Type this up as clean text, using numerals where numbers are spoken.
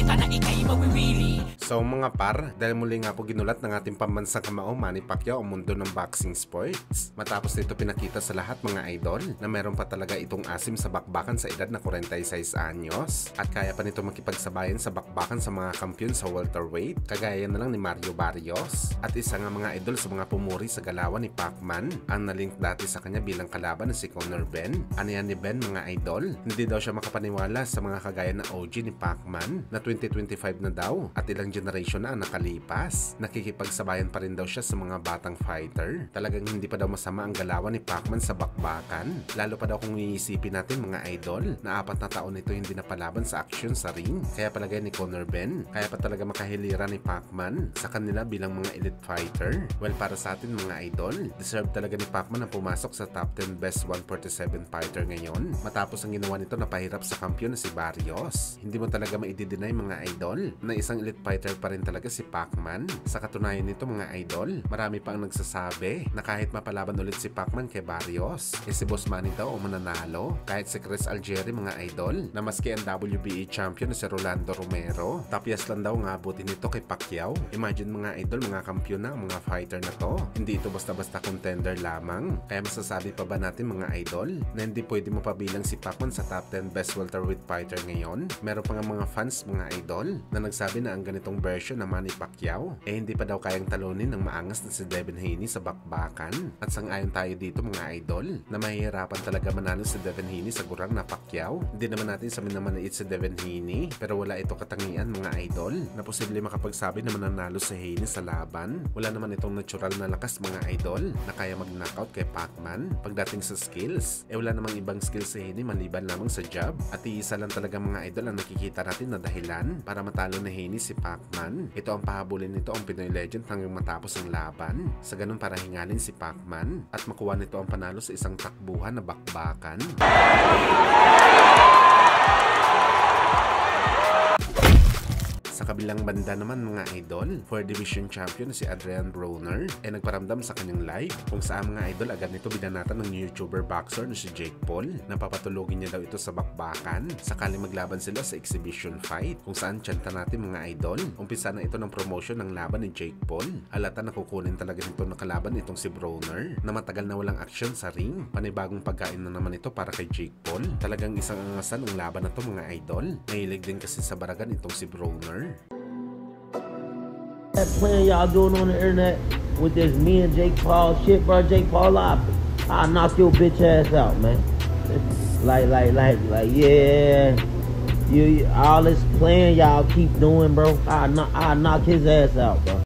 ka na ikay mawiwili. So mga par, dahil muli nga po ginulat ng ating pambansang kamao Manny Pacquiao ang mundo ng boxing sports. Matapos nito pinakita sa lahat mga idol na meron pa talaga itong asim sa bakbakan sa edad na 46 anyos at kaya pa nito makipagsabayan sa bakbakan sa mga kampiyon sa welterweight kagaya na lang ni Mario Barrios at isa nga mga idol sa mga pumuri sa galawan ni Pacman ang nalink dati sa kanya bilang kalaban na si Conor Benn. Ano yan ni Benn mga idol? Hindi daw siya makapaniwala sa mga kagaya na OG ni Pacman na 2025 na daw at ilang generation na ang nakalipas. Nakikipagsabayan pa rin daw siya sa mga batang fighter. Talagang hindi pa daw masama ang galawan ni Pacman sa bakbakan. Lalo pa daw kung iisipin natin mga idol na 4 na taon ito hindi napalaban sa aksyon sa ring. Kaya palagay ni Conor Benn, kaya pa talaga makahilira ni Pacman sa kanila bilang mga elite fighter. Well, para sa atin mga idol, deserve talaga ni Pacman na pumasok sa top 10 best 147 fighter ngayon matapos ang ginawa nito na pahirap sa kampiyon na si Barrios. Hindi mo talaga maidideny mga idol na isang elite fighter pa rin talaga si Pacman. Sa katunayan nito mga idol, marami pa ang nagsasabi na kahit mapalaban ulit si Pacman kay Barrios, si Boss Manny daw o mananalo. Kahit si Chris Algieri mga idol, na maski ang WBA champion na si Rolando Romero, tapyas lang daw nga abutin nito kay Pacquiao. Imagine mga idol, mga kampiyon na ang mga fighter na to. Hindi ito basta-basta contender lamang. Kaya masasabi pa ba natin mga idol na hindi pwede mo pabilang si Pacman sa top 10 best welterweight fighter ngayon? Meron pa nga mga fans mga idol na nagsabi na ang ganitong version ng Manny Pacquiao hindi pa daw kayang talunin ng maangas na si Devin Haney sa bakbakan. At sang-ayon tayo dito mga idol na mahihirapan talaga manalo si Devin Haney sa gurang na Pacquiao. Hindi naman natin sa minamaliit si Devin Haney, pero wala ito katangian mga idol na posible makapagsabi na mananalo si Haney sa laban. Wala naman itong natural na lakas mga idol na kaya mag-knockout kay Pacman. Pagdating sa skills, wala namang ibang skills si Haney maliban lamang sa jab at iisa lang talaga mga idol ang nakikita natin na dahilan para matalo ni Haney si Pacman. Ito ang pahabulin nito ang Pinoy legend hanggang matapos ang laban. Sa ganun para hingalin si Pacman at makuha nito ang panalo sa isang takbuhan na bakbakan. Sa kabilang banda naman mga idol, 4 division champion si Adrian Broner nagparamdam sa kanyang live kung saan mga idol agad nito binanatan ng YouTuber boxer na si Jake Paul na papatulogin niya daw ito sa bakbakan sakaling maglaban sila sa exhibition fight kung saan tiyanta natin mga idol. Umpisa na ito ng promotion ng laban ni Jake Paul. Halata na kukunin talaga nito na kalaban itong si Broner na matagal na walang aksyon sa ring. Panibagong pagkain na naman ito para kay Jake Paul. Talagang isang angasan ang laban na to mga idol. Mahilig din kasi sa baragan itong si Broner. That plan y'all doing on the internet with this me and Jake Paul shit, bro. Jake Paul, I'll knock your bitch ass out, man. like, yeah. You all this plan y'all keep doing, bro. I'll knock his ass out, bro.